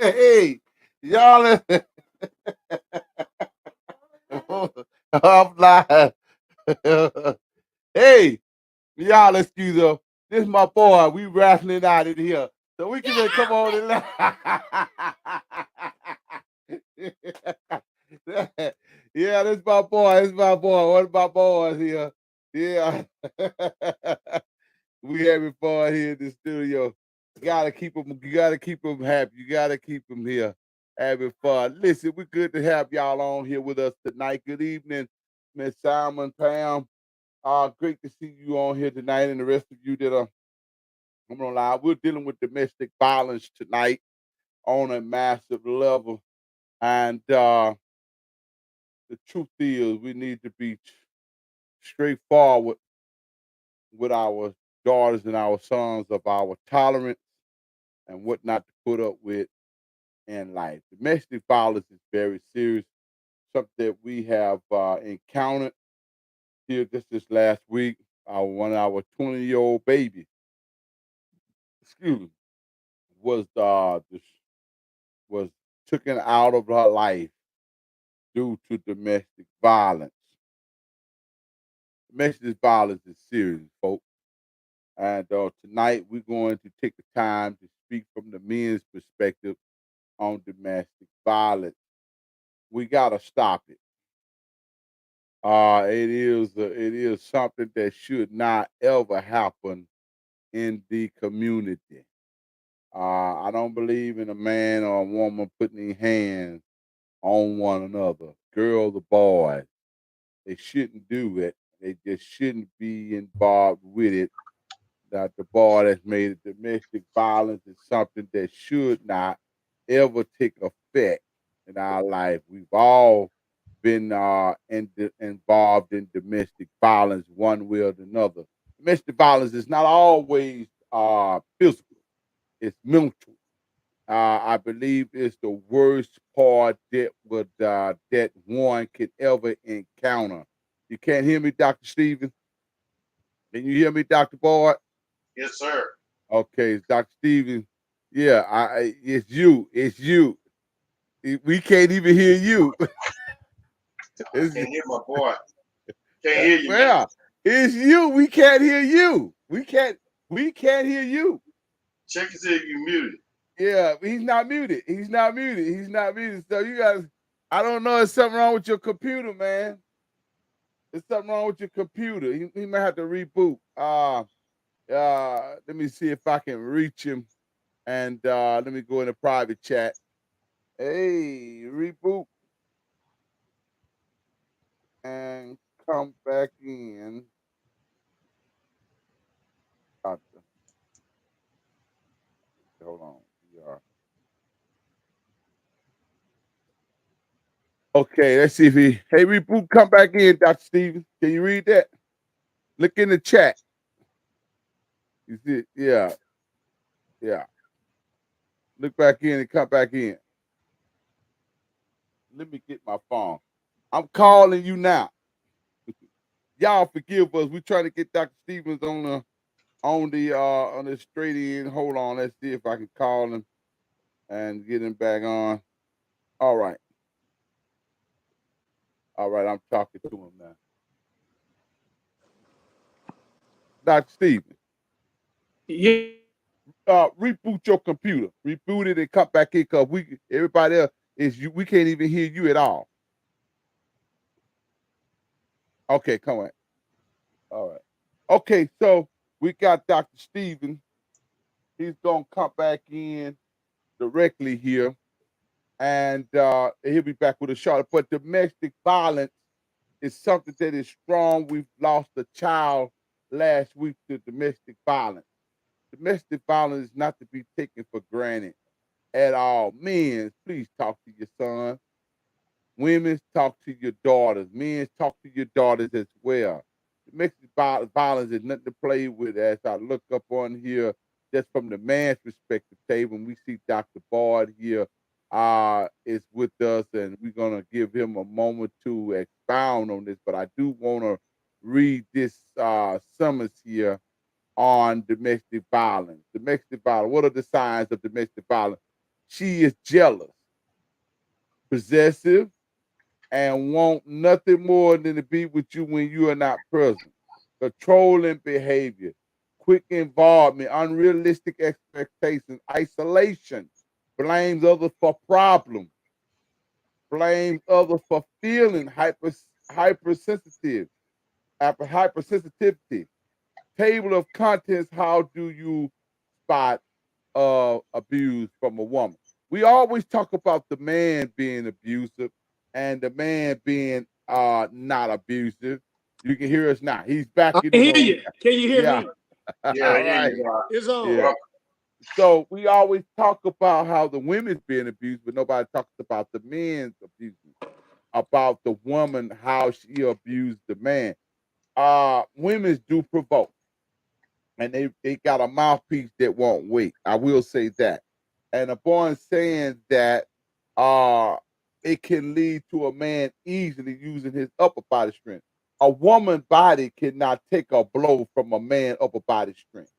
Hey, y'all. I'm live. Hey, y'all excuse us. This is my boy. We rattling out in here. So we can just come on and yeah, this is my boy. This is my boy. One of my boys here. Yeah. We having fun here in the studio. You gotta keep them happy. You gotta keep them here having fun. Listen, we're good to have y'all on here with us tonight. Good evening, Miss Simon, Pam. Great to see you on here tonight, and the rest of you that are on live. We're dealing with domestic violence tonight on a massive level, and the truth is, we need to be straightforward with our daughters and our sons of our tolerance and what not to put up with in life. Domestic violence is very serious, something that we have encountered here just this last week. One of our 20-year-old baby, excuse me, was was taken out of her life due to domestic violence. Domestic violence is serious, folks. And tonight we're going to take the time to speak from the men's perspective on domestic violence. We gotta stop it. It is something that should not ever happen in the community. I don't believe in a man or a woman putting their hands on one another, girls or boys. They shouldn't do it. They just shouldn't be involved with it. That the boy that's made it domestic violence is something that should not ever take effect in our life. We've all been involved in domestic violence one way or another. Domestic violence is not always physical; it's mental. I believe it's the worst part that one could ever encounter. You can't hear me, Doctor Stephen? Can you hear me, Doctor Boyd? Yes, sir. Okay, it's Dr. Stephen. Yeah, it's you. It's you. We can't even hear you. I It's, can't hear my boy. Can't hear you, man. well, it's you. We can't hear you. We can't hear you. Check and see if you muted. Yeah, he's not muted. He's not muted. He's not muted. So you guys, I don't know. There's something wrong with your computer, man. There's something wrong with your computer. He might have to reboot. Let me see if I can reach him. And let me go in a private chat. Hey, reboot and come back in. Doctor, hold on. Yeah. Okay, let's see if he. Hey, reboot, come back in, Doctor Stevens. Can you read that? Look in the chat. You see it? Yeah, yeah. Look back in and come back in. Let me get my phone. I'm calling you now. Y'all forgive us. We're trying to get Dr. Stevens on the straight end. Hold on. Let's see if I can call him and get him back on. All right. All right. I'm talking to him now. Dr. Stevens, reboot your computer. Reboot it and come back in because everybody else is you. We can't even hear you at all. Okay, come on. All right. Okay, so we got Dr. Stevens. He's gonna come back in directly here, and he'll be back with a shot. But domestic violence is something that is strong. We've lost a child last week to domestic violence. Domestic violence is not to be taken for granted at all. Men, please talk to your son. Women, talk to your daughters. Men, talk to your daughters as well. Domestic violence is nothing to play with. As I look up on here, just from the man's perspective, table, when we see Dr. Bard here is with us, and we're gonna give him a moment to expound on this. But I do want to read this summons here on domestic violence. Domestic violence. What are the signs of domestic violence? She is jealous, possessive, and want nothing more than to be with you when you are not present. Controlling behavior, quick involvement, unrealistic expectations, isolation, blames others for problems, blames others for feeling hypersensitive, hypersensitivity. Table of contents, how do you spot abuse from a woman? We always talk about the man being abusive and the man being not abusive. You can hear us now. He's back I in the can hear room. you. Can you hear Yeah. me? Yeah, All yeah, right. you are. It's on. Yeah. So we always talk about how the women's being abused, but nobody talks about the men's abuse, about the woman, how she abused the man. Women's do provoke, and they got a mouthpiece that won't wait. I will say that. And upon saying that, it can lead to a man easily using his upper body strength. A woman body cannot take a blow from a man upper body strength.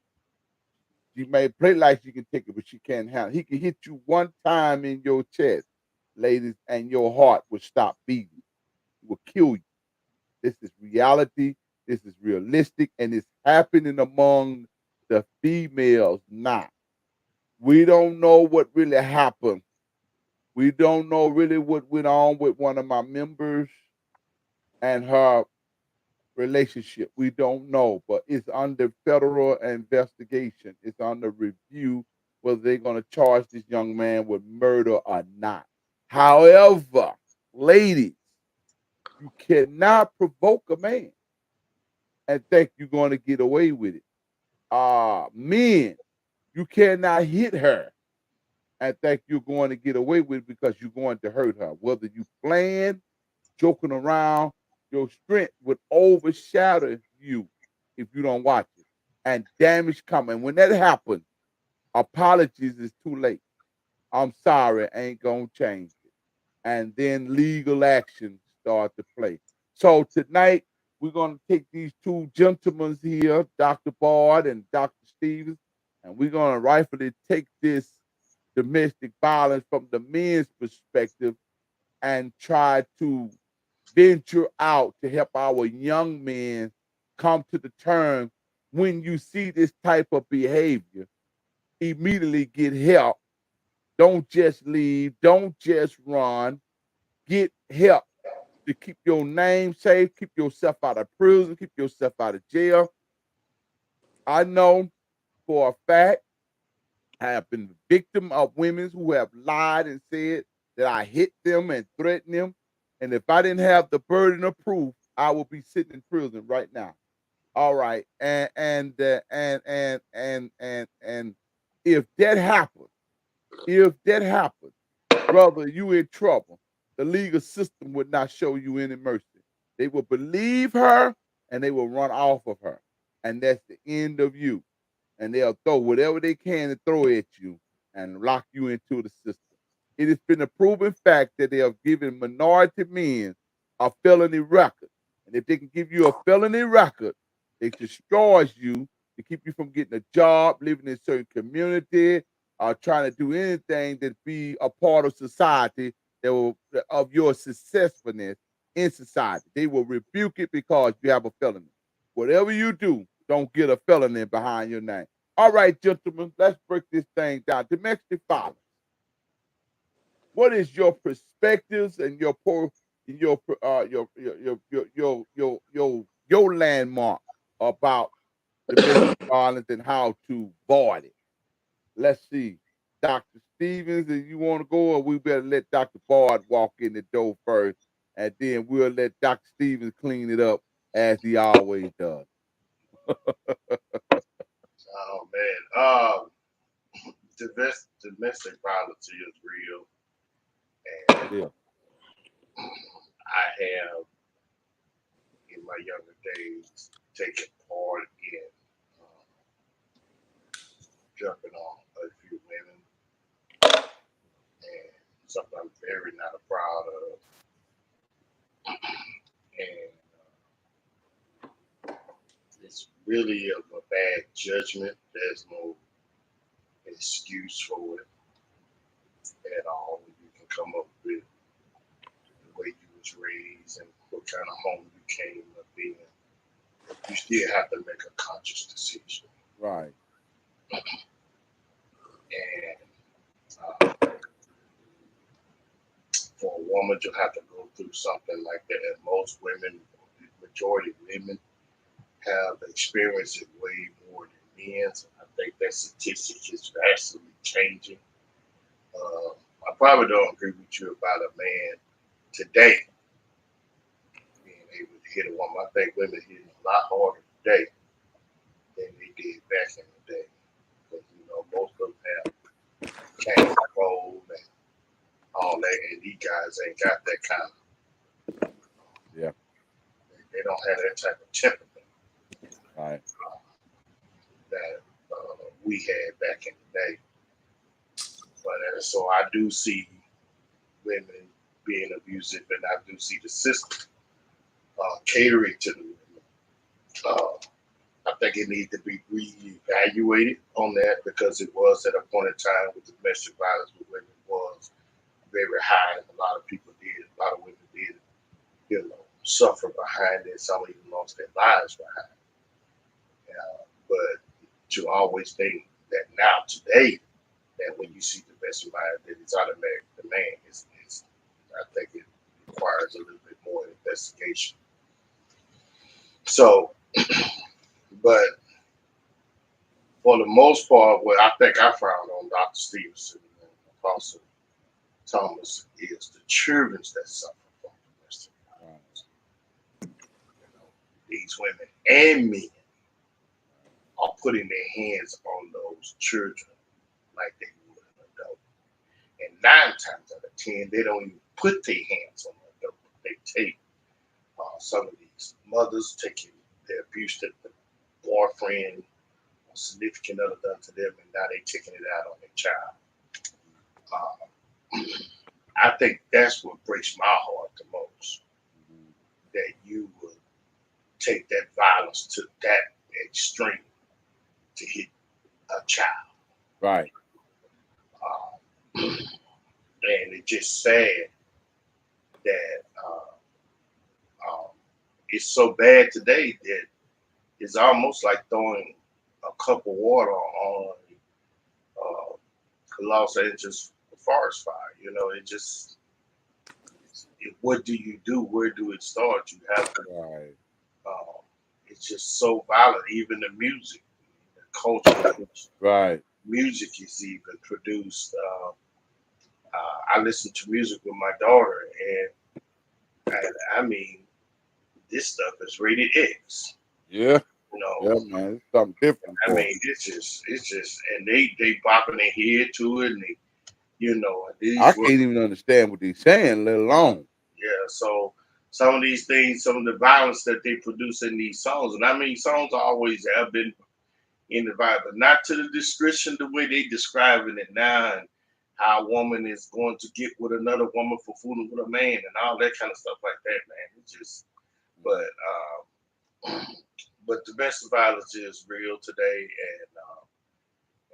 She may play like she can take it, but she can't handle it. He can hit you one time in your chest, ladies, and your heart will stop beating. It will kill you. This is reality. This is realistic, and it's happening among the females now. We don't know what really happened. We don't know really what went on with one of my members and her relationship. We don't know, but it's under federal investigation. It's under review whether they're going to charge this young man with murder or not. However, ladies, you cannot provoke a man and think you're going to get away with it. Men, you cannot hit her and think you're going to get away with it because you're going to hurt her. Whether you playing, joking around, your strength would overshadow you if you don't watch it. And damage coming. When that happens, apologies is too late. I'm sorry, ain't gonna change it. And then legal action start to play. So tonight we're gonna take these two gentlemen here, Dr. Bard and Dr. Stevens, and we're gonna rightfully take this domestic violence from the men's perspective and try to venture out to help our young men come to the term. When you see this type of behavior, immediately get help. Don't just leave, don't just run. Get help to keep your name safe, keep yourself out of prison, keep yourself out of jail. I know for a fact I have been the victim of women who have lied and said that I hit them and threatened them. And if I didn't have the burden of proof, I would be sitting in prison right now. All right. And if that happens, brother, you in trouble. The legal system would not show you any mercy. They will believe her and they will run off of her. And that's the end of you. And they'll throw whatever they can to throw at you and lock you into the system. It has been a proven fact that they have given minority men a felony record. And if they can give you a felony record, it destroys you to keep you from getting a job, living in a certain community, trying to do anything that be a part of society that will of your successfulness in society. They will rebuke it because you have a felony. Whatever you do, don't get a felony behind your name. All right, gentlemen, let's break this thing down. Domestic violence. What is your perspectives and your landmark about domestic violence and how to avoid it? Let's see. Dr. Stevens, if you want to go, or we better let Dr. Bard walk in the door first, and then we'll let Dr. Stevens clean it up as he always does. Oh man. Domestic violence is real, It and is. I have in my younger days taken part in jumping on a few women, and something I'm very not proud of. And it's really of a bad judgment. There's no excuse for it. at all. You can come up with the way you was raised and what kind of home you came up in. You still have to make a conscious decision. Right. And uh, for a woman to have to go through something like that, and most women, the majority of women, have experienced it way more than men. So I think that statistic is vastly changing. Uh, I probably don't agree with you about a man today being able to hit a woman. I think women hit a lot harder today than they did back in the day. Because, most of them have cane control and all that, and these guys ain't got that kind of, Yeah. they don't have that type of temperament Right. that we had back in the day. But so I do see women being abusive, and I do see the system catering to the women. I think it needs to be reevaluated on that because it was at a point in time with domestic violence with women was very high, and a lot of people did, a lot of women did, suffer behind it. Some even lost their lives behind it. But to always think that now today, that when you see domestic violence, that it's automatic the man is I think it requires a little bit more investigation. So, but for the most part, what I think I found on Dr. Stevenson and Apostle Thomas is the children that suffer from domestic violence. These women and men are putting their hands on those children like they would an adult. And 9 times out of 10, they don't even put their hands on the adult. They take some of these mothers taking their abuse that the boyfriend or significant other done to them, and now they taking it out on their child. I think that's what breaks my heart the most. That you would take that violence to that extreme to hit a child. Right. And it's just sad that it's so bad today that it's almost like throwing a cup of water on Los Angeles forest fire. It just, what do you do? Where do it start? You have to, Right. it's just so violent. Even the music, the culture, Right. music is even produced. I listen to music with my daughter, and I mean, this stuff is rated X. Yeah. You know, Yeah, man. It's something different. I mean, it's just, and they bopping their head to it, and these I can't even understand what they're saying, let alone. yeah. So some of these things, some of the violence that they produce in these songs, and I mean, songs always have been in the vibe, but not to the description the way they describing it now, and how a woman is going to get with another woman for fooling with a man and all that kind of stuff like that, man. It's just, but but domestic violence is real today,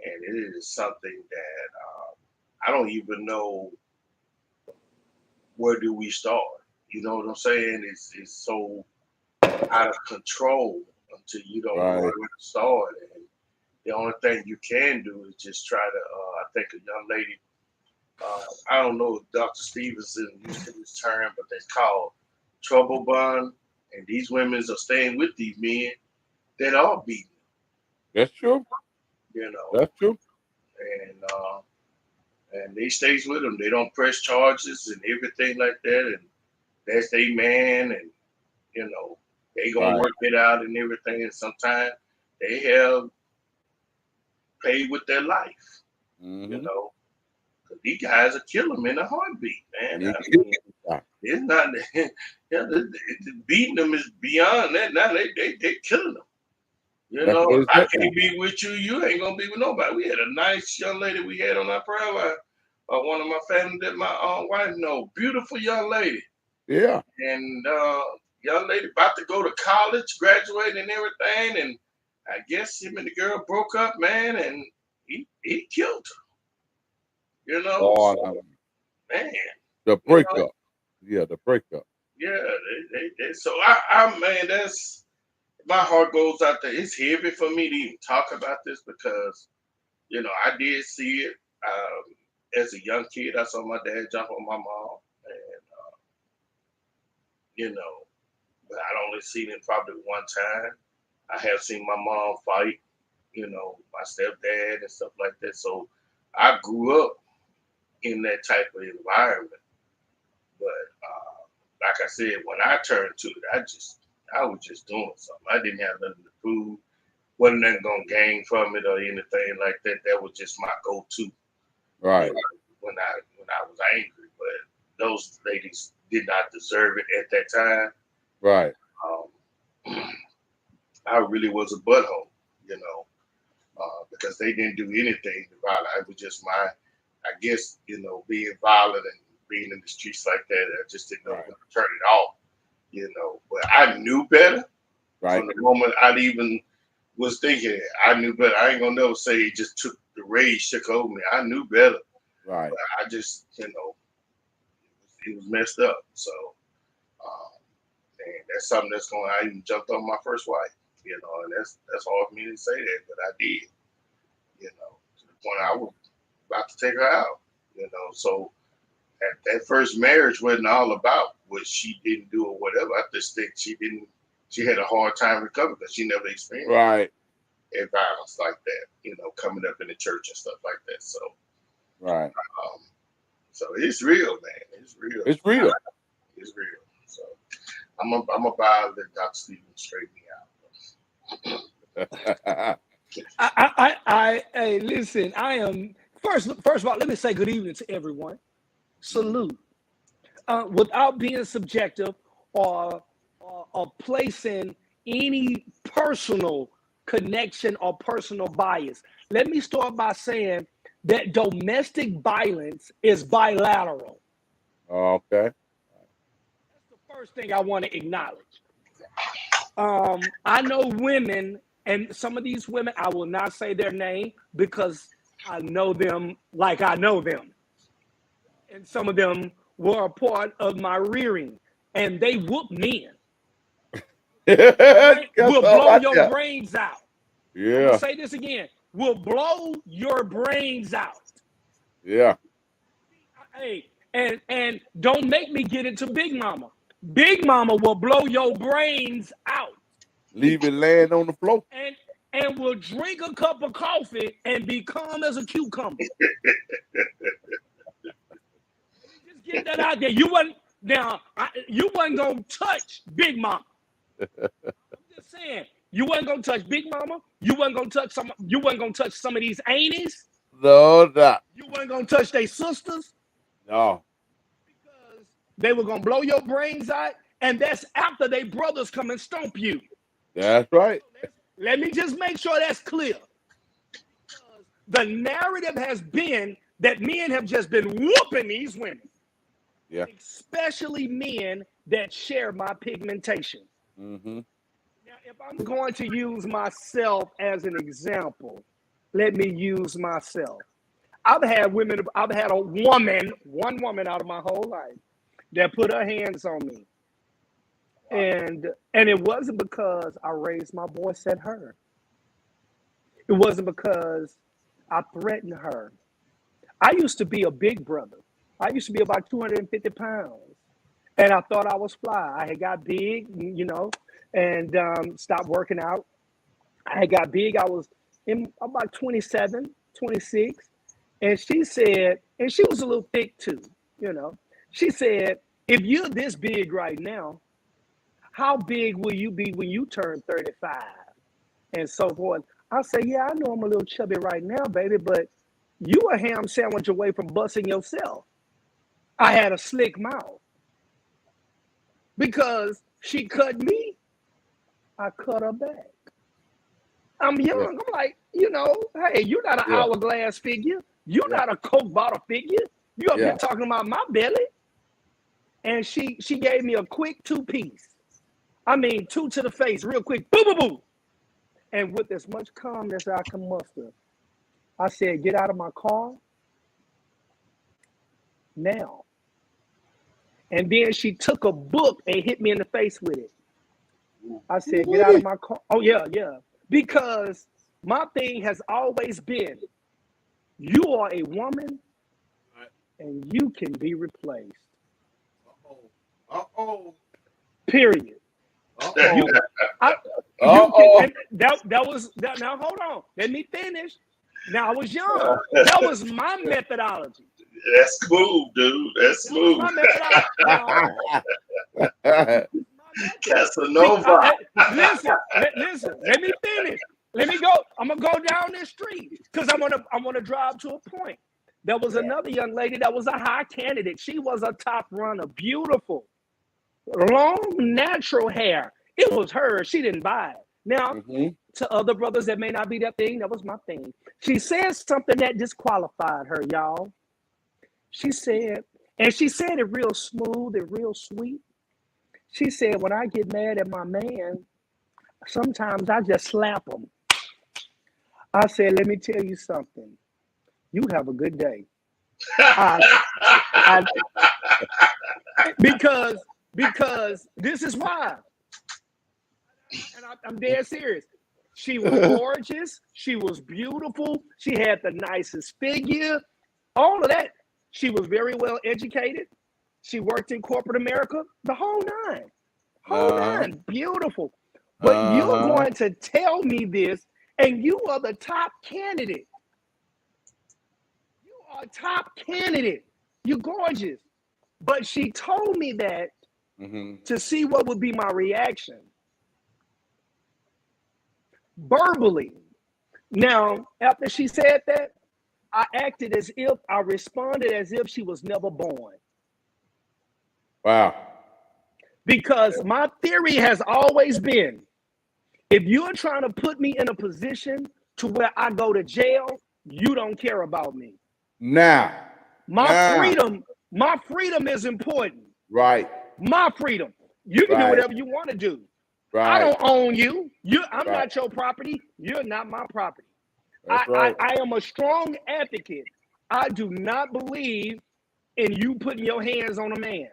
and it is something that I don't even know where do we start. You know what I'm saying? It's so out of control until you don't know where Right. to start. And the only thing you can do is just try to. I think a young lady. I don't know if Dr. Stevenson used this term, but it's called trouble bond. And these women are staying with these men that are beaten. That's true. You know, That's true. and they stays with them. They don't press charges and everything like that. And that's their man, and they gonna Right. work it out and everything. And sometimes they have paid with their life. You Mm-hmm. know, 'cause these guys are killing them in a heartbeat, man. You I kill mean, it. it's not. Yeah, beating them is beyond that. Now they killing them. That's what If it's I at now. can't be with you, you ain't gonna be with nobody. We had a nice young lady we had on our prayer line. One of my family that my wife know, beautiful young lady, Yeah. and young lady about to go to college, graduate, and everything. And I guess him and the girl broke up, man, and he killed her. You know, Lord, so, man. the breakup. Yeah, the breakup. Yeah, so man, that's my heart goes out there. It's heavy for me to even talk about this because I did see it as a young kid. I saw my dad jump on my mom, and but I'd only seen it probably one time. I have seen my mom fight, my stepdad and stuff like that. So I grew up in that type of environment. But like I said, when I turned to it, I was just doing something. I didn't have nothing to prove. Wasn't nothing gonna gain from it or anything like that. That was just my go-to. Right. When I was angry, but those ladies did not deserve it at that time. Right. I really was a butthole, because they didn't do anything to violate. It was just I guess, being violent and being in the streets like that. I just didn't know when to turn it off, But I knew better. Right. From the moment I even was thinking, I knew better. I ain't gonna never say it just took the rage took over me. I knew better. Right. But I just, it was messed up. So, and that's something that's going. I even jumped on my first wife, and that's hard for me to say that, but I did, to the point I was about to take her out, So that first marriage wasn't all about what she didn't do or whatever. I just think she had a hard time recovering because she never experienced violence like that, coming up in the church and stuff like that. So, right. So it's real, man. It's real. It's real. It's real. So I'm about to let Dr. Stephen straighten me out. Hey, listen, I am first of all, let me say good evening to everyone. Salute. Without being subjective or placing any personal connection or personal bias, let me start by saying that domestic violence is bilateral. Okay. That's the first thing I want to acknowledge. I know women, and some of these women, I will not say their name because I know them like I know them. And some of them were a part of my rearing, and they whoop men. Will blow your brains out. Yeah. I'm gonna say this again. Will blow your brains out. Yeah. Hey, and don't make me get into Big Mama. Big Mama will blow your brains out. Leave it laying on the floor. And will drink a cup of coffee and be calm as a cucumber. Just get that out there. You wasn't gonna touch Big Mama. I'm just saying, you wasn't gonna touch Big Mama. You wasn't gonna touch some of these aunties. No, not. You wasn't gonna touch their sisters. No. Because they were gonna blow your brains out, and that's after they brothers come and stomp you. That's right. Let me just make sure that's clear. Because the narrative has been that men have just been whooping these women. Yeah. Especially men that share my pigmentation. Mm-hmm. Now, if I'm going to use myself as an example, let me use myself. I've had a woman, one woman out of my whole life that put her hands on me. And it wasn't because I raised my voice at her. It wasn't because I threatened her. I used to be a big brother. I used to be about 250 pounds. And I thought I was fly. I had got big, and stopped working out. I had got big. I was in about 27, 26. And she said, and she was a little thick too, She said, if you're this big right now, how big will you be when you turn 35? And so forth. I say, yeah, I know I'm a little chubby right now, baby, but you a ham sandwich away from busting yourself. I had a slick mouth. Because she cut me, I cut her back. I'm young. Yeah. I'm like, hey, you're not an hourglass figure. You're not a Coke bottle figure. You up here talking about my belly. And she gave me a quick 2-piece. I mean, 2 to the face, real quick. Boo, boo, boo. And with as much calmness as I can muster, I said, get out of my car. now. And then she took a book and hit me in the face with it. I said, get out of my car. Oh, yeah. Because my thing has always been, you are a woman and you can be replaced. Period. You can, that was now hold on. Let me finish. Now I was young. That was my methodology. That's smooth, dude. That's smooth. Casanova. Listen. Let me finish. Let me go. I'm gonna go down this street because I want to drive to a point. There was another young lady that was a high candidate. She was a top runner, beautiful, long natural hair. It was hers. She didn't buy it. Now, to other brothers that may not be that thing, that was my thing. She said something that disqualified her, y'all. She said it real smooth and real sweet. She said, when I get mad at my man, sometimes I just slap him. I said, let me tell you something. You have a good day. Because this is why. And I'm dead serious. She was gorgeous. She was beautiful. She had the nicest figure. All of that. She was very well educated. She worked in corporate America. The whole nine. Beautiful. But you're going to tell me this, and you are the top candidate. You are top candidate. You're gorgeous. But she told me that to see what would be my reaction. Verbally. Now, after she said that, I responded as if she was never born. Wow. Because my theory has always been, if you're trying to put me in a position to where I go to jail, you don't care about me. My freedom is important. Right. My freedom. You can do whatever you want to do. Right. I don't own you. I'm not your property. You're not my property. I am a strong advocate. I do not believe in you putting your hands on a man.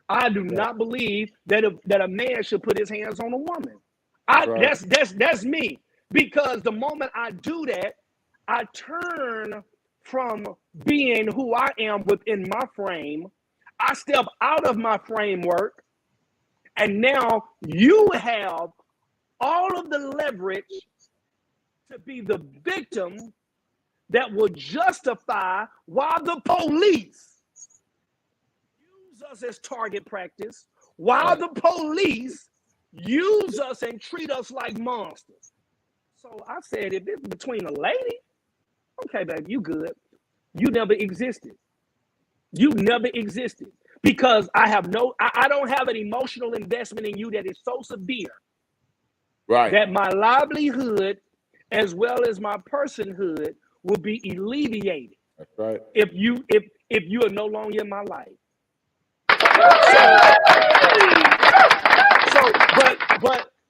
I do not believe that a man should put his hands on a woman. That's me. Because the moment I do that, I turn from being who I am within my frame. I step out of my framework, and now you have all of the leverage to be the victim that will justify why the police use us as target practice, while the police use us and treat us like monsters. So I said, if it's between a lady, okay, baby, you good. You never existed. You never existed. Because I don't have an emotional investment in you that is so severe that my livelihood as well as my personhood will be alleviated. That's right. If you are no longer in my life.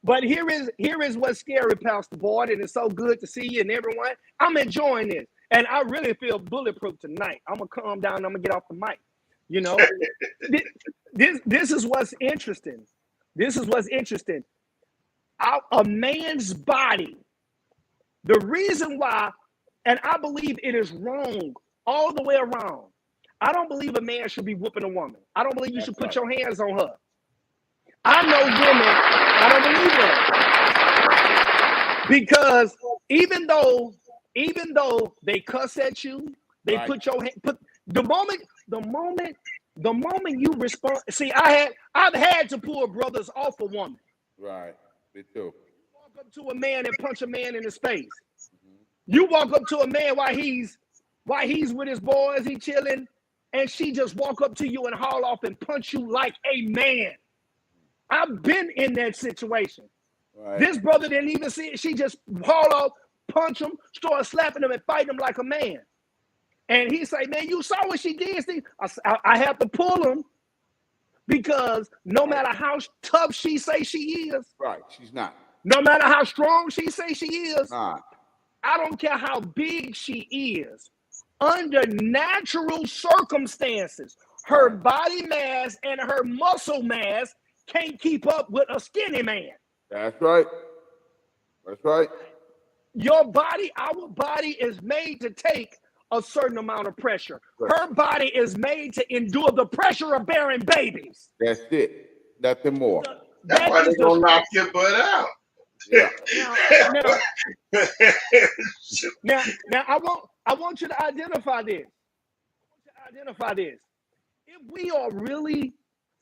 But here is what's scary, Pastor Boyd, and it's so good to see you and everyone. I'm enjoying this, and I really feel bulletproof tonight. I'm gonna calm down. I'm gonna get off the mic. You know, this is what's interesting. This is what's interesting. A man's body. The reason why, and I believe it is wrong all the way around. I don't believe a man should be whooping a woman. I don't believe you should put your hands on her. I know women, I don't believe that. Because even though they cuss at you, they put your hand, the moment you respond, see, I've had to pull brothers off a woman. Right. Me too. Walk up to a man and punch a man in his face. You walk up to a man while he's with his boys, he chilling, and she just walk up to you and haul off and punch you like a man. I've been in that situation. Right. This brother didn't even see it. She just haul off, punch him, start slapping him and fighting him like a man. And he say, man, you saw what she did. I have to pull him because no matter how tough she say she is. Right, she's not. No matter how strong she say she is. Nah. I don't care how big she is. under natural circumstances, her body mass and her muscle mass can't keep up with a skinny man. That's right. That's right. Your body, our body is made to take a certain amount of pressure. Her body is made to endure the pressure of bearing babies. That's it. Nothing more. That's why they're going to knock your butt out. Yeah. Now, I want you to identify this. If we are really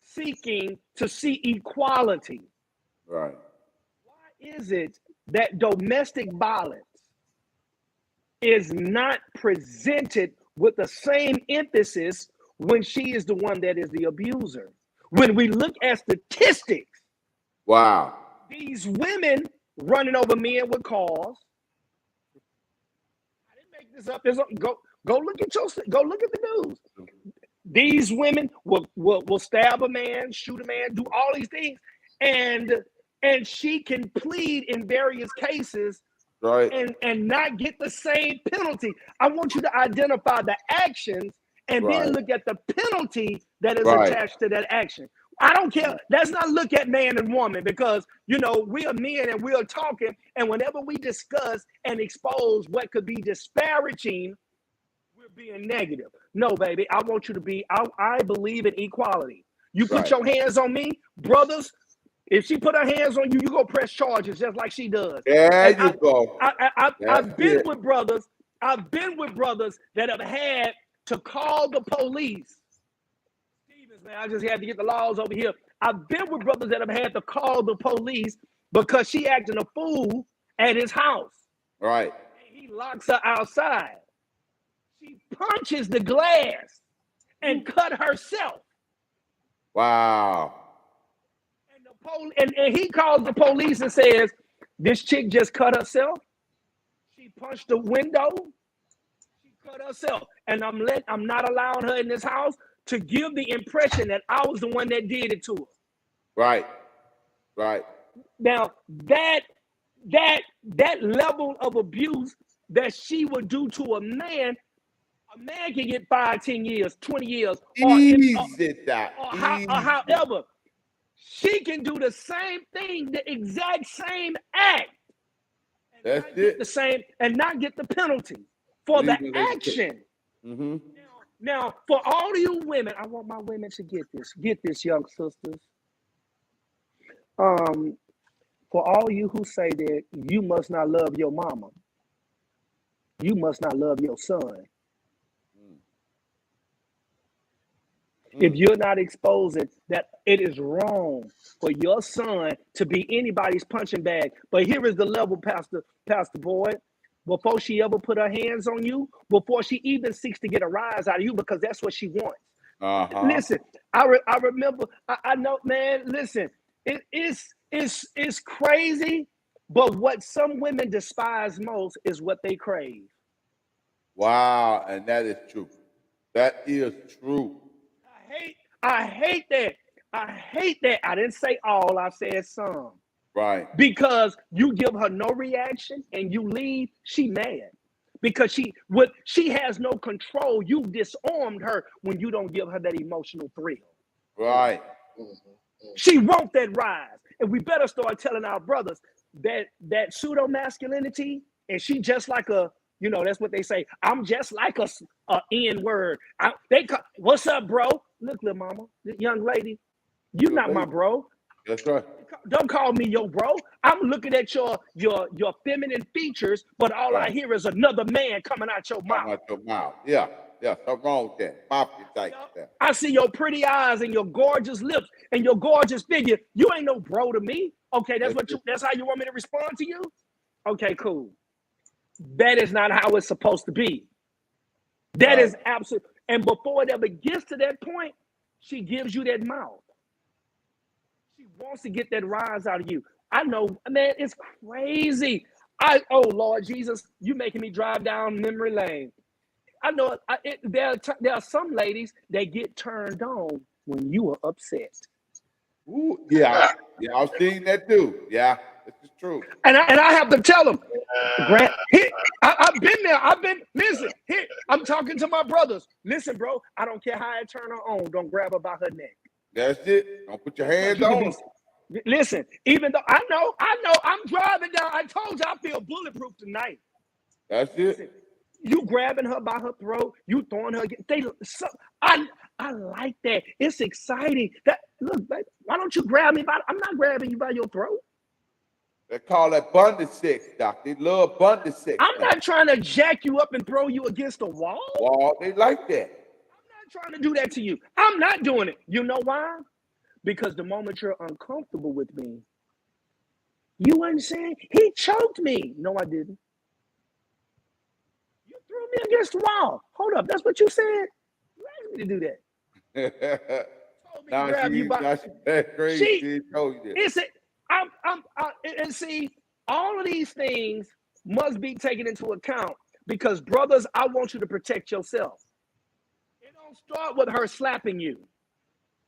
seeking to see equality, Right. why is it that domestic violence is not presented with the same emphasis when she is the one that is the abuser? When we look at statistics, Wow. these women running over men with cars. I didn't make this up. Go look at the news. These women will stab a man, shoot a man, do all these things, and she can plead in various cases, Right. and not get the same penalty. I want you to identify the actions and then look at the penalty that is attached to that action. I don't care. Let's not look at man and woman, because, you know, we are men and we are talking. And whenever we discuss and expose what could be disparaging, we're being negative. No, baby, I want you to be, I believe in equality. You put your hands on me, brothers. If she put her hands on you, you go press charges just like she does. There you go. I've been with brothers. I've been with brothers that have had to call the police. Stevens, man, I just had to get the laws over here. I've been with brothers that have had to call the police because she acting a fool at his house. Right. And he locks her outside. She punches the glass and cut herself. Wow. And he calls the police and says, this chick just cut herself. She punched the window. She cut herself. And I'm not allowing her in this house to give the impression that I was the one that did it to her. Right. Right. Now, that level of abuse that she would do to a man can get 5, 10 years, 20 years. However, she can do the same thing, the exact same act. That's it. The same, and not get the penalty for the action. Mm-hmm. Now, for all of you women, I want my women to get this, young sisters. For all you who say that you must not love your mama, you must not love your son. If you're not exposing that it is wrong for your son to be anybody's punching bag. But here is the level, Pastor Boyd. Before she ever put her hands on you, before she even seeks to get a rise out of you, because that's what she wants. Listen, I remember, I know, man, listen, it's crazy, but what some women despise most is what they crave. Wow, and that is true. That is true. I hate that. I hate that. I didn't say all, I said some. Right. Because you give her no reaction and you leave, she mad. Because she has no control. You disarmed her when you don't give her that emotional thrill. Right. She wants that rise. And we better start telling our brothers that pseudo masculinity, and she just like a, you know, that's what they say. I'm just like a N word. What's up, bro? Look, little mama, young lady, you're not my bro. That's right. Don't call me your bro. I'm looking at your feminine features, but all I hear is another man coming out your mouth. Yeah, something wrong with that. Mouth like that. I see your pretty eyes and your gorgeous lips and your gorgeous figure. You ain't no bro to me. Okay, that's how you want me to respond to you? Okay, cool. That is not how it's supposed to be. That is absolute. And before it ever gets to that point, she gives you that mouth. She wants to get that rise out of you. I know, man, it's crazy. Oh, Lord Jesus, you making me drive down memory lane. I know there are some ladies that get turned on when you are upset. Ooh, yeah, I've seen that too. Yeah, this is true. And I have to tell them, I've been there. Listen, here, I'm talking to my brothers. Listen, bro, I don't care how I turn her on. Don't grab her by her neck. That's it. Don't put your hands You can on be- Listen, even though I know, I'm driving down. I told you I feel bulletproof tonight. That's Listen, it. you grabbing her by her throat, you throwing her. I like that. It's exciting. Look, baby, why don't you grab me by? I'm not grabbing you by your throat. They call that bondage sex, doc. They love bondage sex. I'm not trying to jack you up and throw you against the wall. Well, they like that. I'm not trying to do that to you. I'm not doing it. You know why? Because the moment you're uncomfortable with me, you weren't saying he choked me. No, I didn't. You threw me against the wall. Hold up, that's what you said. You asked me to do that. Now she's crazy. She told you that. It's it. And see, all of these things must be taken into account because, brothers, I want you to protect yourself. It don't start with her slapping you.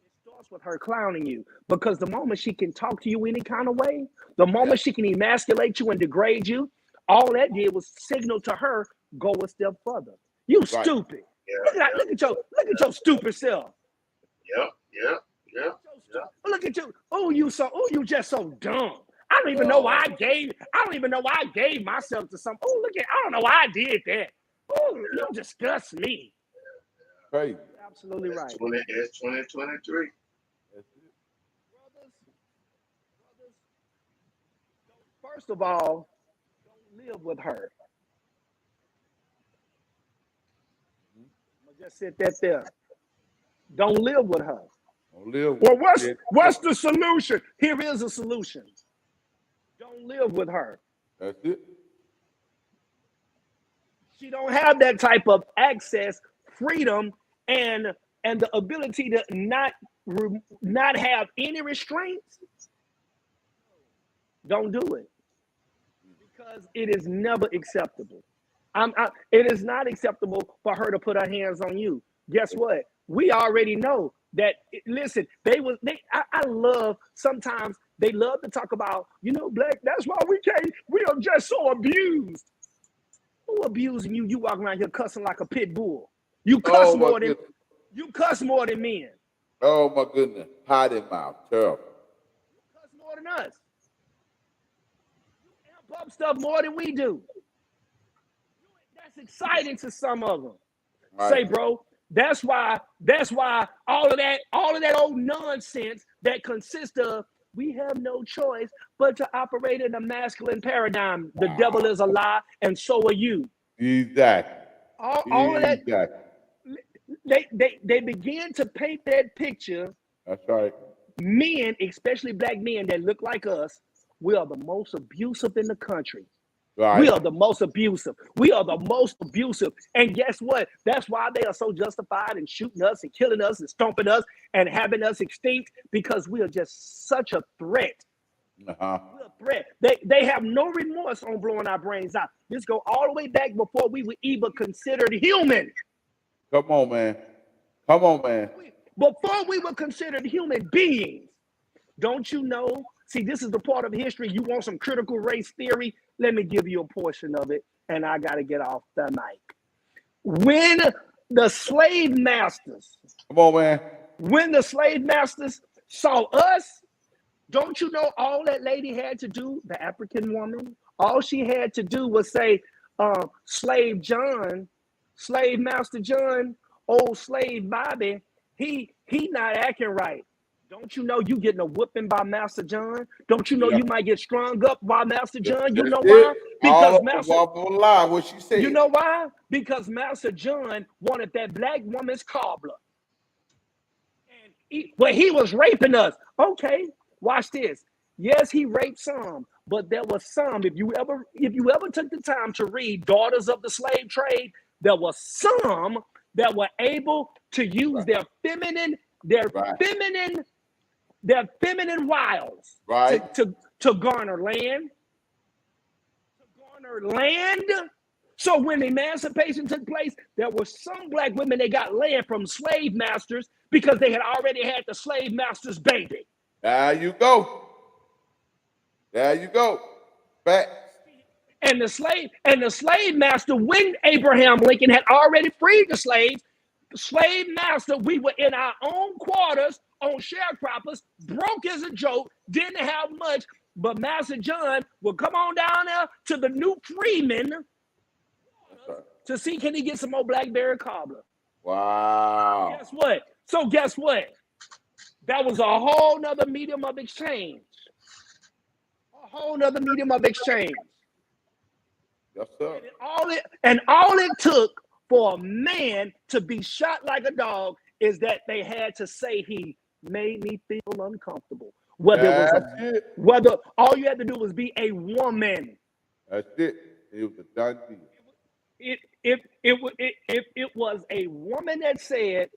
It starts with her clowning you because the moment she can talk to you any kind of way, the moment she can emasculate you and degrade you, all that did was signal to her, go a step further. You stupid. Yeah, Look at your stupid self. Yeah. Look at you. You just so dumb. I don't even know why I gave myself to some. I don't know why I did that. You disgust me. Crazy. Absolutely right. It's 2023. Brothers, first of all, don't live with her. I'm gonna just sit that there. Don't live with her. Well, what's the solution? Here is a solution. Don't live with her. That's it. She don't have that type of access, freedom, and the ability to not have any restraints. Don't do it because it is never acceptable. It is not acceptable for her to put her hands on you. Guess what? We already know that. Listen, I love sometimes they love to talk about, black. That's why we are just so abused. Who abusing you? You walking around here cussing like a pit bull. You cuss more than men. Oh my goodness, potty mouth, terrible. You cuss more than us. You amp up stuff more than we do. That's exciting to some of them. Right. Say, bro. That's why all of that old nonsense that consists of we have no choice but to operate in a masculine paradigm. The devil is a lie, and so are you. Exactly. All of that. They begin to paint that picture. That's right. Men, especially black men that look like us, we are the most abusive in the country. Right. We are the most abusive. And guess what? That's why they are so justified in shooting us and killing us and stomping us and having us extinct because we are just such a threat. Uh-huh. We're a threat. They have no remorse on blowing our brains out. This go all the way back before we were even considered human. Come on, man. Before we were considered human beings. Don't you know? See, this is the part of history. You want some critical race theory? Let me give you a portion of it, and I got to get off the mic. When the slave masters, when the slave masters saw us, don't you know all that lady had to do, the African woman? All she had to do was say, Slave Master John, old slave Bobby, he not acting right. Don't you know you getting a whooping by Master John? Don't you know you might get strung up by Master John? You know why? Because what she said. You know why? Because Master John wanted that black woman's cobbler. And he was raping us. Okay, watch this. Yes, he raped some, but there was some. If you ever took the time to read Daughters of the Slave Trade, there was some that were able to use their feminine wiles to garner land. So when emancipation took place, there were some black women that got land from slave masters because they had already had the slave master's baby. There you go. Facts. And the slave master, when Abraham Lincoln had already freed the slaves, slave master, we were in our own quarters on sharecroppers, broke as a joke, didn't have much, but Master John would come on down there to the new freemen to see can he get some more blackberry cobbler. Wow. Guess what? That was a whole nother medium of exchange. A whole nother medium of exchange. Yes, sir. And all it took for a man to be shot like a dog is that they had to say he made me feel uncomfortable. Whether all you had to do was be a woman. That's it. It was a done deal. If it was a woman that said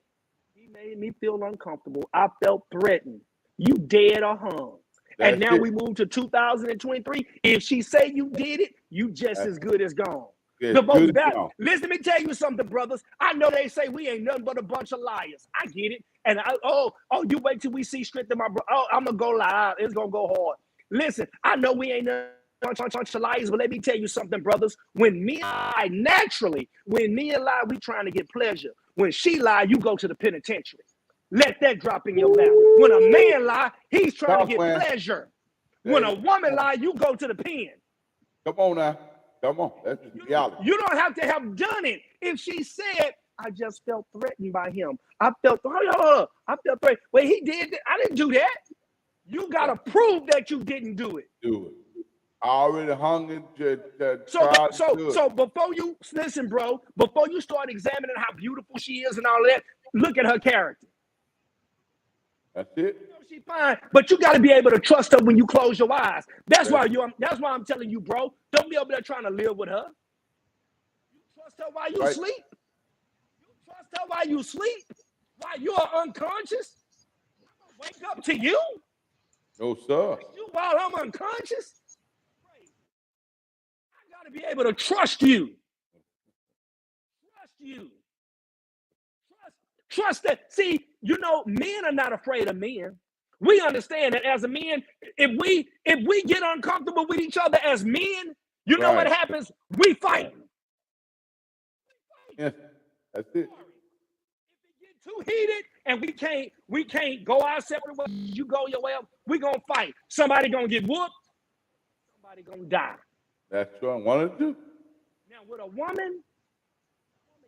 he made me feel uncomfortable, I felt threatened. You dead or hung. And now we move to 2023. If she say you did it, you just as good as gone. Listen, let me tell you something, brothers. I know they say we ain't nothing but a bunch of liars. I get it. And you wait till we see strength in my brother. Oh, I'm gonna go live. It's gonna go hard. Listen, I know we ain't nothing but a bunch of liars, but let me tell you something, brothers. When me and lie, we trying to get pleasure. When she lie, you go to the penitentiary. Let that drop in your lap. When a man lie, he's trying to get pleasure. When a woman lie, you go to the pen. Come on now. Come on. That's the reality. You don't have to have done it. If she said, I just felt threatened by him. I felt threatened. Well, he did that. I didn't do that. You got to prove that you didn't do it. I already hung it. So before you, listen, bro, before you start examining how beautiful she is and all that, look at her character. That's it. You know, she's fine, but you got to be able to trust her when you close your eyes. That's why I'm telling you, bro. Don't be over there trying to live with her. You trust her while you sleep. You trust her while you sleep. While you're unconscious. Wake up to you. No, sir. You while I'm unconscious. I got to be able to trust you. Trust you. Trust that. See, you know, men are not afraid of men. We understand that as a man, if we get uncomfortable with each other as men, you know what happens? We fight. Yeah, that's it. If it get too heated and we can't go our separate ways, you go your way up, we gonna fight. Somebody gonna get whooped, somebody gonna die. That's what I wanted to do. Now with a woman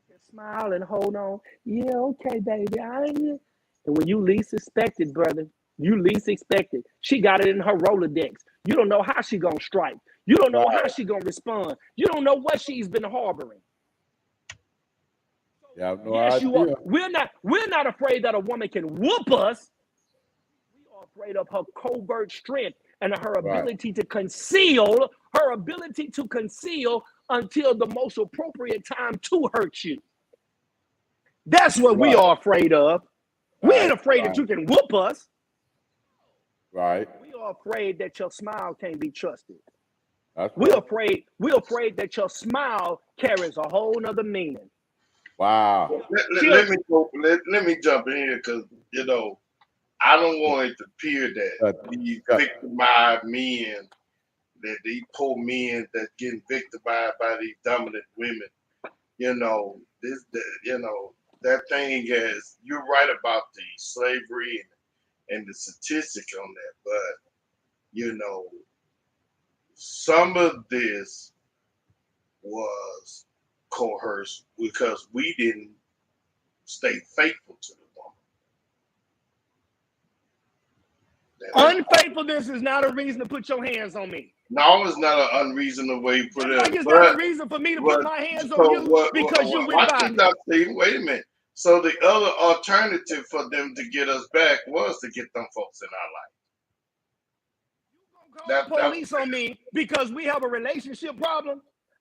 can smile and hold on. Yeah, okay, baby. And when you least expect it, brother, you least expect it. She got it in her Rolodex. You don't know how she gonna strike. You don't know how she gonna respond. You don't know what she's been harboring. You have no idea. You are. We're not afraid that a woman can whoop us. We are afraid of her covert strength and her ability to conceal, until the most appropriate time to hurt you. That's what we are afraid of. We ain't afraid that you can whoop us. Right. We are afraid that your smile can't be trusted. We're afraid that your smile carries a whole nother meaning. Wow. Let me jump in here because, you know, I don't want it to appear that these victimized men, that these poor men that getting victimized by these dominant women, you know, that thing is, you're right about the slavery and the statistic on that, but, you know, some of this was coerced because we didn't stay faithful to the woman. Unfaithfulness is not a reason to put your hands on me. No, it's not an unreasonable way to put it. Like it's not a reason for me to put my hands on you because you went by. Wait a minute. So the other alternative for them to get us back was to get them folks in our life. You gonna call the police on me because we have a relationship problem?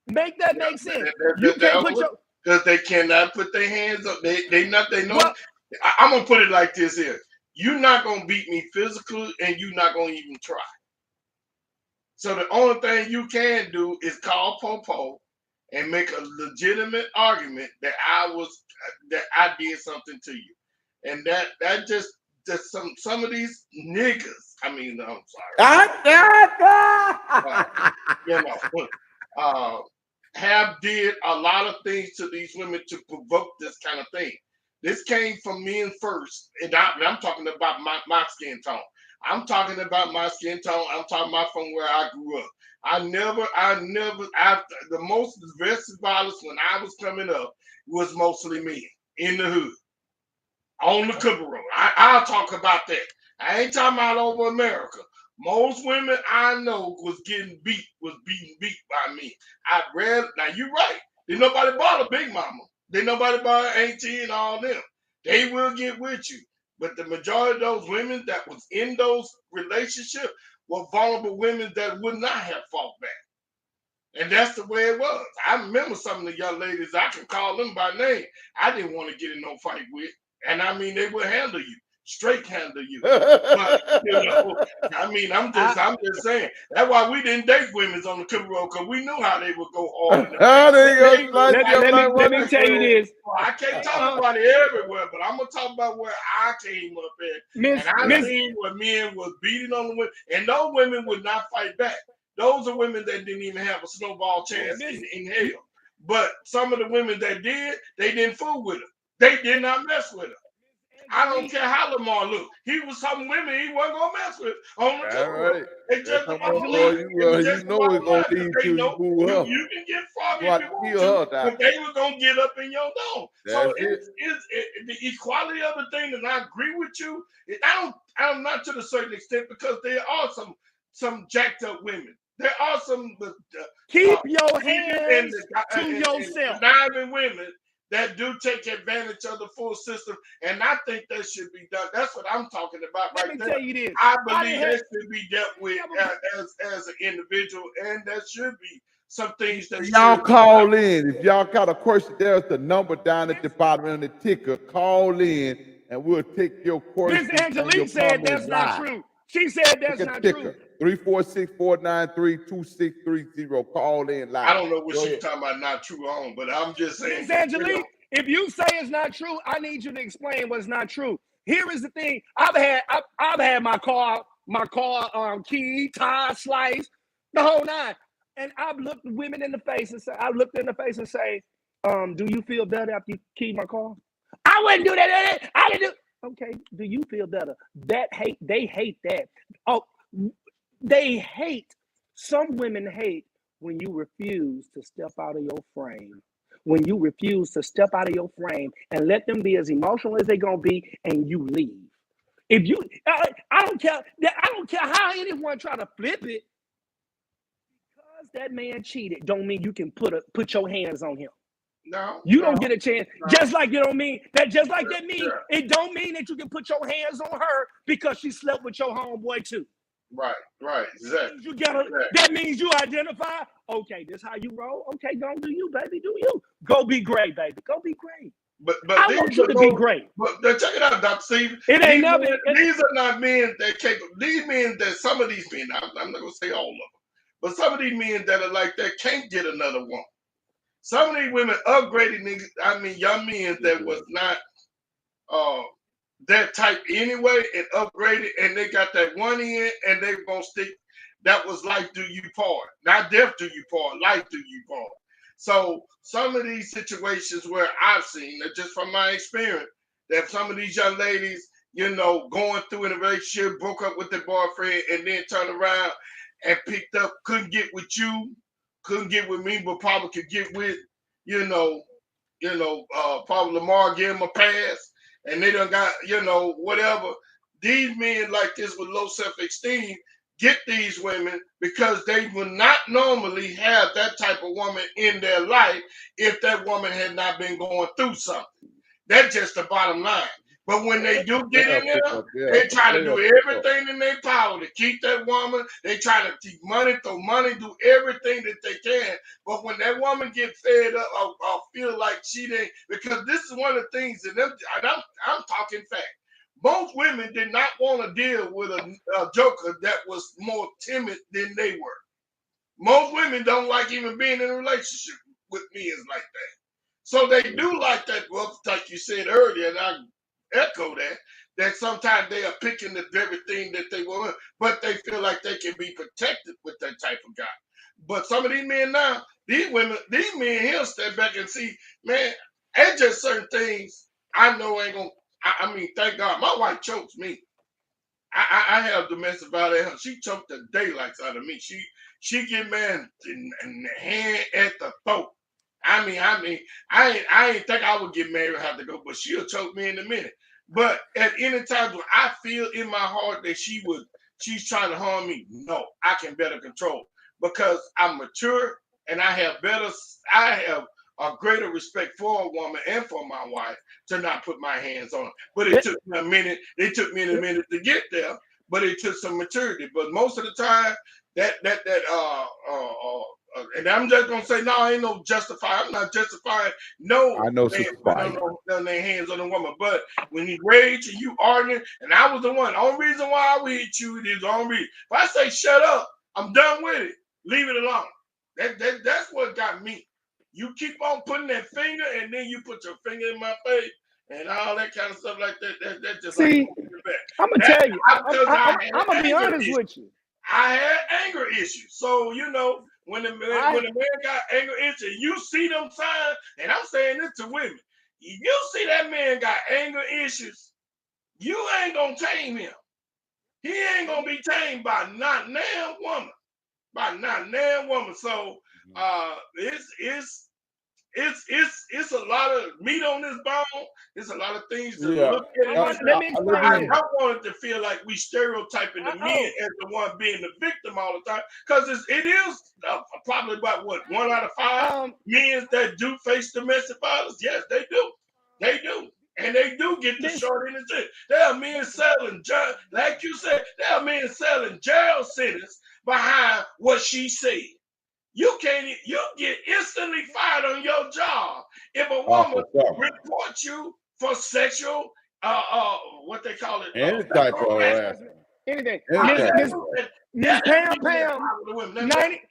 Make that make sense. You can't put your because they cannot put their hands up. They know. I'm gonna put it like this here. You're not gonna beat me physically, and you're not gonna even try. So the only thing you can do is call Popo and make a legitimate argument that I did something to you, and that just some of these niggas. I mean, I'm sorry. You know, have did a lot of things to these women to provoke this kind of thing. This came from men first, and I'm talking about my skin tone. I'm talking about my skin tone. I'm talking about from where I grew up. The most domestic violence when I was coming up was mostly men in the hood, on the Cooper Road. I'll talk about that. I ain't talking about over America. Most women I know was being beat by me. Now you're right. Did nobody bother Big Mama? Did nobody bother Auntie and all them? They will get with you. But the majority of those women that was in those relationships were vulnerable women that would not have fought back. And that's the way it was. I remember some of the young ladies, I can call them by name, I didn't want to get in no fight with. And I mean, they would handle you, straight handle you. But, I'm just saying. That's why we didn't date women on the Cooper Road, because we knew how they would go hard. Let me tell you this. I can't talk about it everywhere, but I'm going to talk about where I came up at. And I seen where men was beating on the women, and those women would not fight back. Those are women that didn't even have a snowball chance in hell. But some of the women that did, they didn't fool with her. They did not mess with her. I don't care how Lamar looked. He was some women he wasn't gonna mess with on the tour. It just you know it's gonna lead to you can get froggy if you want to, but they were gonna get up in your dome. So it's the equality of the thing, and I agree with you. I'm not to a certain extent, because there are some jacked up women. There are some keep your hands to yourself. Conniving women that do take advantage of the full system, and I think that should be done. That's what I'm talking about right there. Let me tell you this. I believe that should be dealt with as an individual, and there should be some things that y'all call in. If y'all got a question, there's the number down at the bottom of the ticker. Call in, and we'll take your question. Miss Angelique said that's not true. She said that's not true. 346-493-2630. Call in live. I don't know what she's talking about, not true on, but I'm just saying. Miss Angelique, if you say it's not true, I need you to explain what's not true. Here is the thing. I've had my car key, tire sliced, the whole nine. And I've looked women in the face and say, do you feel better after you keyed my car? I wouldn't do that. I didn't do. Okay, do you feel better? They hate that. Oh, some women hate when you refuse to step out of your frame. When you refuse to step out of your frame and let them be as emotional as they're gonna be, and you leave. If you, I don't care how anyone try to flip it. Because that man cheated, don't mean you can put your hands on him. No, you don't get a chance. No. Just like that mean it don't mean that you can put your hands on her because she slept with your homeboy too. Right, exactly. That means you identify. Okay, this how you roll. Okay, go do you, baby, do you? Go be great, baby. Go be great. But I want you to be great. But check it out, Dr. Steve. These are not men that capable. These men that some of these men, I'm not gonna say all of them, but some of these men that are like that can't get another woman. Some of these women upgraded niggas, young men that was not that type anyway, and upgraded, and they got that one in, and they gonna stick. That was life do you part, not death do you part, life do you part. So some of these situations where I've seen, just from my experience, that some of these young ladies, going through in a relationship, broke up with their boyfriend, and then turned around and picked up, couldn't get with you, couldn't get with me, but probably could get with, probably Lamar gave him a pass, and they done got, whatever. These men like this with low self-esteem get these women because they would not normally have that type of woman in their life if that woman had not been going through something. That's just the bottom line. But when they do get in there, they try to do everything in their power to keep that woman. They try to keep money, throw money, do everything that they can. But when that woman get fed up or feel like she didn't, because this is one of the things that I'm talking fact. Most women did not want to deal with a joker that was more timid than they were. Most women don't like even being in a relationship with men like that. So they do like that, well, like you said earlier, and I echo that sometimes they are picking the very thing that they want, but they feel like they can be protected with that type of guy. But some of these men now, these men here step back and see, man, it's just certain things I know ain't gonna. I mean, thank God, my wife chokes me. I have domestic violence. She choked the daylights out of me. She get man in the hand at the throat. I mean, I ain't think I would get married or have to go, but she'll choke me in a minute. But at any time when I feel in my heart that she's trying to harm me, no, I can better control because I'm mature and I have a greater respect for a woman and for my wife to not put my hands on her. But it took me a minute. It took me a minute to get there, but it took some maturity. But most of the time, and I'm just gonna say, no, ain't no justify. I'm not justifying no I know man Sister putting Fire. on their hands on a woman. But when you rage and you arguing, and I was the one, the only reason why I would hit you is the only reason. If I say shut up, I'm done with it. Leave it alone. That's what got me. You keep on putting that finger, and then you put your finger in my face, and all that kind of stuff like that. That just See, like I'm gonna tell you. I'm I'm gonna be honest with you. I had anger issues. So, you know, when the man got anger issues, you see them signs, and I'm saying this to women. If you see that man got anger issues, you ain't gonna tame him. He ain't gonna be tamed by not now woman. By not now woman. So it's a lot of meat on this bone. It's a lot of things to look at. Let me explain I this. don't want it to feel like we stereotyping the men as the one being the victim all the time, because it is probably about 1 out of 5 men that do face domestic violence. Yes, they do. They do. And they do get the short end of the stick. There are men selling, like you said, there are men selling jail sentences behind what she said. You get instantly fired on your job if a woman reports you for sexual, what they call it, any type of harassment. Anything. Miss Pam, 90.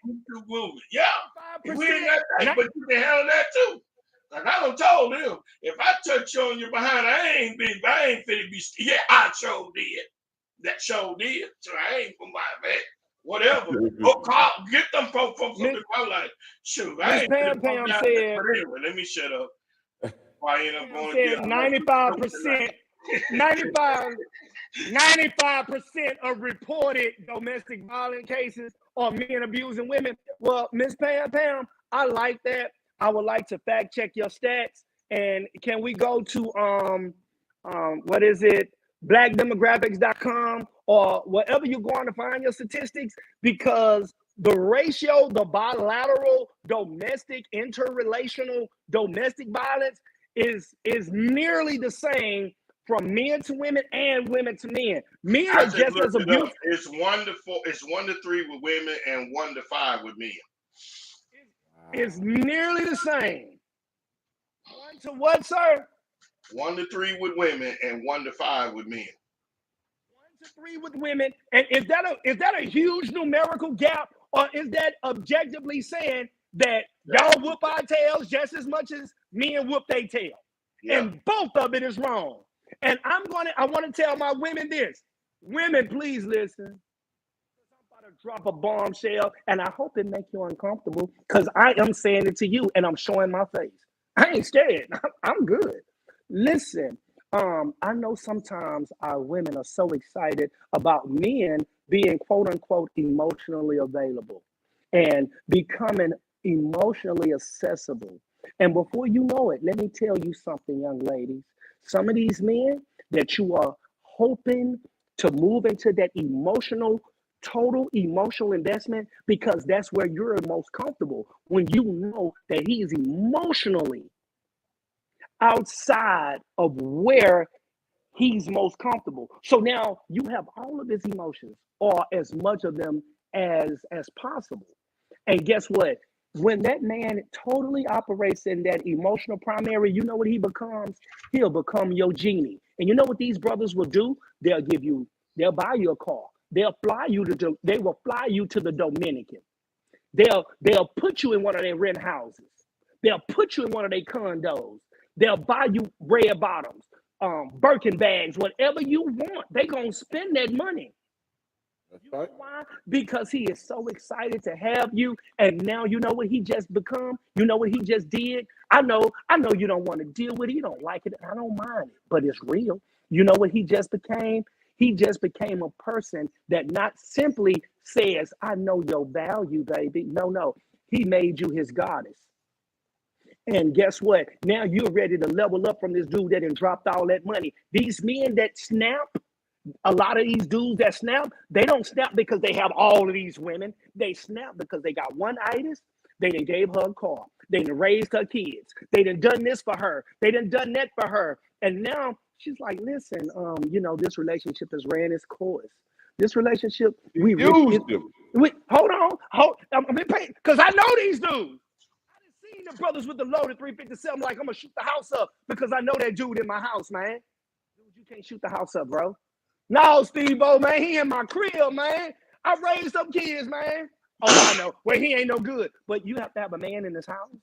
Yeah, we ain't that thing, but you can handle that too. Like I done told him, if I touch you on your behind, I ain't finna be. Yeah, I sure did. That sure did. So I ain't for my back. Whatever. Go call, get them folks I'm like, shoot, I ain't Pam said. Anyway, let me shut up. I end up going to 95%, 95% of reported domestic violence cases are men abusing women. Well, Miss Pam, I like that. I would like to fact check your stats. And can we go to what is it? blackdemographics.com or wherever you're going to find your statistics, because the ratio, the bilateral domestic, interrelational domestic violence is nearly the same from men to women and women to men. Men are just as abusive. It's 1 to 4. It's 1 to 3 with women and 1 to 5 with men. It's nearly the same. 1 to what, sir? 1 to 3 with women and 1 to 5 with men. 1 to 3 with women, and is that a huge numerical gap, or is that objectively saying that y'all whoop our tails just as much as men whoop their tail? Yeah. And both of it is wrong. And I want to tell my women this. Women, please listen. I'm about to drop a bombshell, and I hope it makes you uncomfortable, because I am saying it to you, and I'm showing my face. I ain't scared. I'm good. Listen, I know sometimes our women are so excited about men being quote unquote emotionally available and becoming emotionally accessible. And before you know it, let me tell you something, young ladies. Some of these men that you are hoping to move into that total emotional investment, because that's where you're most comfortable, when you know that he is emotionally outside of where he's most comfortable. So now you have all of his emotions, or as much of them as possible. And guess what? When that man totally operates in that emotional primary, you know what he becomes? He'll become your genie. And you know what these brothers will do? They'll buy you a car. They will fly you to the Dominican. They'll put you in one of their rent houses. They'll put you in one of their condos. They'll buy you red bottoms, Birkin bags, whatever you want. They're going to spend that money. You know why? Because he is so excited to have you. And now you know what he just become? You know what he just did? I know you don't want to deal with it. You don't like it. I don't mind it, but it's real. You know what he just became? He just became a person that not simply says, I know your value, baby. No. He made you his goddess. And guess what? Now you're ready to level up from this dude that done dropped all that money. These men that snap, a lot of these dudes that snap, they don't snap because they have all of these women. They snap because they got one itis. They done gave her a car. They done raised her kids. They done this for her. They done that for her. And now she's like, listen, this relationship has ran its course. This relationship, we used them. Hold on. Because I know these dudes. I done seen the brothers with the loaded 357 like, I'm going to shoot the house up because I know that dude in my house, man. Dude, you can't shoot the house up, bro. No, Steve-O, man, he in my crib, man. I raised some kids, man. Oh, I know. Well, he ain't no good. But you have to have a man in this house.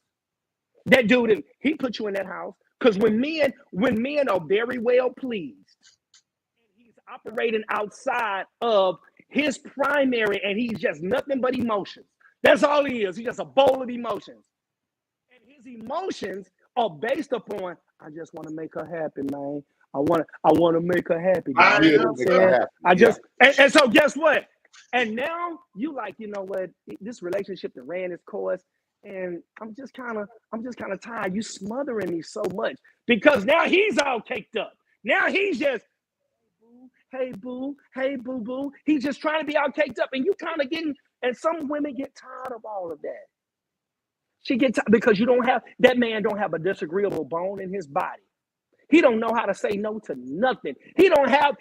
That dude, he put you in that house. Because when men are very well pleased, and he's operating outside of his primary, and he's just nothing but emotions. That's all he is. He's just a bowl of emotions. And his emotions are based upon, I just want to make her happy, man. I want to make her happy. And so guess what? And now you like, you know what? This relationship that ran its course, and I'm just kind of tired. You smothering me so much because now he's all caked up. Now he's just, hey boo, hey boo boo. He's just trying to be all caked up, and you kind of getting. And some women get tired of all of that. She gets because that man don't have a disagreeable bone in his body. He don't know how to say no to nothing. He don't have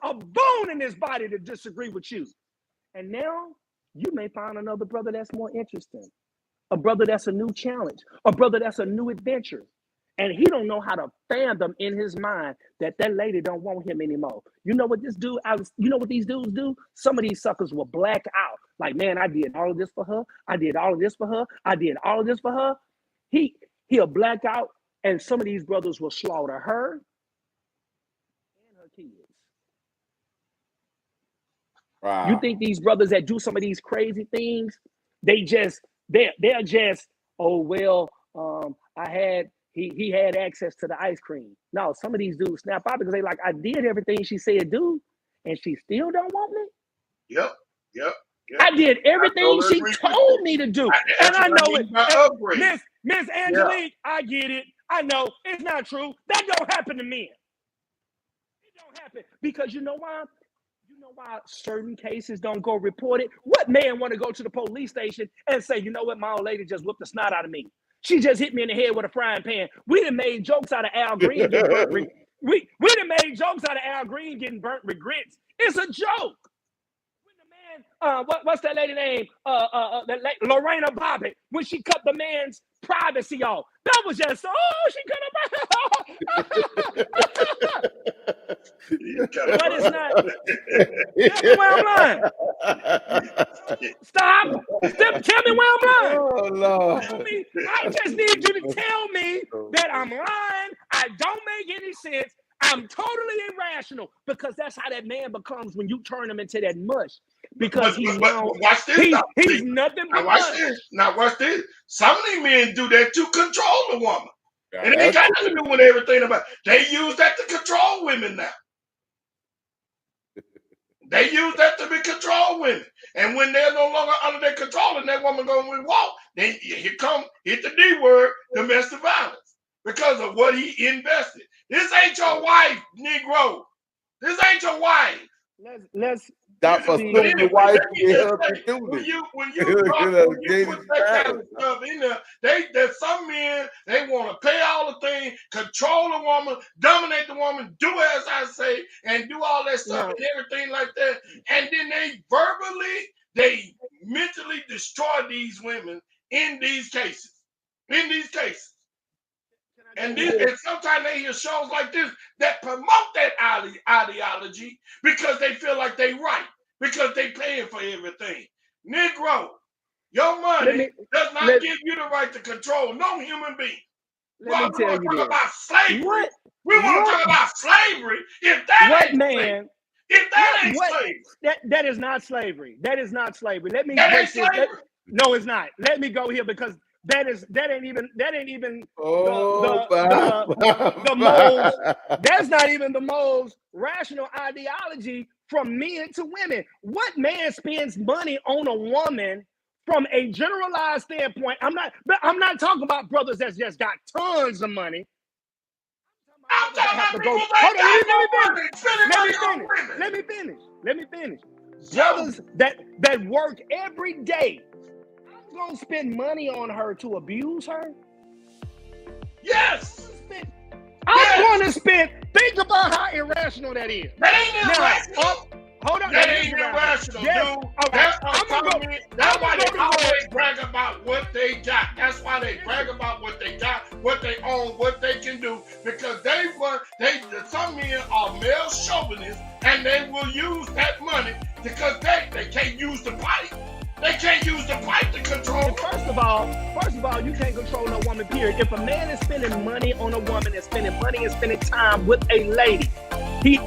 a bone in his body to disagree with you. And now you may find another brother that's more interesting, a brother that's a new challenge, a brother that's a new adventure. And he don't know how to fathom in his mind that lady don't want him anymore. You know what these dudes do? Some of these suckers will black out. Like, man, I did all of this for her. I did all of this for her. I did all of this for her. He'll black out. And some of these brothers will slaughter her and her kids. Wow. You think these brothers that do some of these crazy things, they're just, oh, well, he had access to the ice cream. No, some of these dudes snap out because they like, I did everything she said do, and she still don't want me? Yep. I did everything she told me to do. And I know it. Miss Angelique, I get it. I know it's not true. That don't happen to men. It don't happen because you know why? You know why certain cases don't go reported? What man want to go to the police station and say, you know what, my old lady just whipped the snot out of me. She just hit me in the head with a frying pan. We done made jokes out of Al Green getting burnt. We done made jokes out of Al Green getting burnt regrets. It's a joke. What's that lady name? Lorena Bobbitt, when she cut the man's privacy off. That was just, she cut him. But it's not. Tell me where I'm lying. Stop. Tell me where I'm lying. Oh, Lord. I just need you to tell me that I'm lying. I don't make any sense. I'm totally irrational because that's how that man becomes when you turn him into that mush. Because he's watch this. He's nothing but Now watch this. Some of these men do that to control the woman. And it ain't got nothing to do with everything about it. They use that to control women now. They use that to control women. And when they're no longer under their control and that woman going to walk, then hit the D word, domestic violence. Because of what he invested. This ain't your wife, Negro. This ain't your wife. Let's stop assuming your wife when you put that kind of stuff in there, there's some men, they want to pay all the things, control the woman, dominate the woman, do as I say, and do all that stuff and everything like that. And then they mentally destroy these women in these cases. And sometimes they hear shows like this that promote that ideology because they feel like they right, because they paying for everything. Negro, your money does not give you the right to control no human being. We want to talk about slavery. We want to talk about slavery. If that ain't slavery, If that ain't What? slavery, That is not slavery. That is not slavery. Let me that break ain't this. slavery. No, it's not. Let me go here because that ain't even Oh, the most. That's not even the most rational ideology from men to women. What man spends money on a woman from a generalized standpoint? I'm not talking about brothers that's just got tons of money. I'm talking about people Hold that got no on, money, spending money on women. let me finish. So, Brothers that work every day, I'm gonna spend money on her to abuse her. yes, I'm going to spend. Think about how irrational that is. that ain't irrational. Hold on. That ain't irrational, Yes. dude. Okay. That's why they always brag about what they got. That's why they brag about what they got, what they own, what they can do. Because some men are male chauvinists, and they will use that money because they can't use the pipe. They can't use the pipe to control. First of all, you can't control no woman, period. If a man is spending money on a woman and spending money and spending time with a lady, he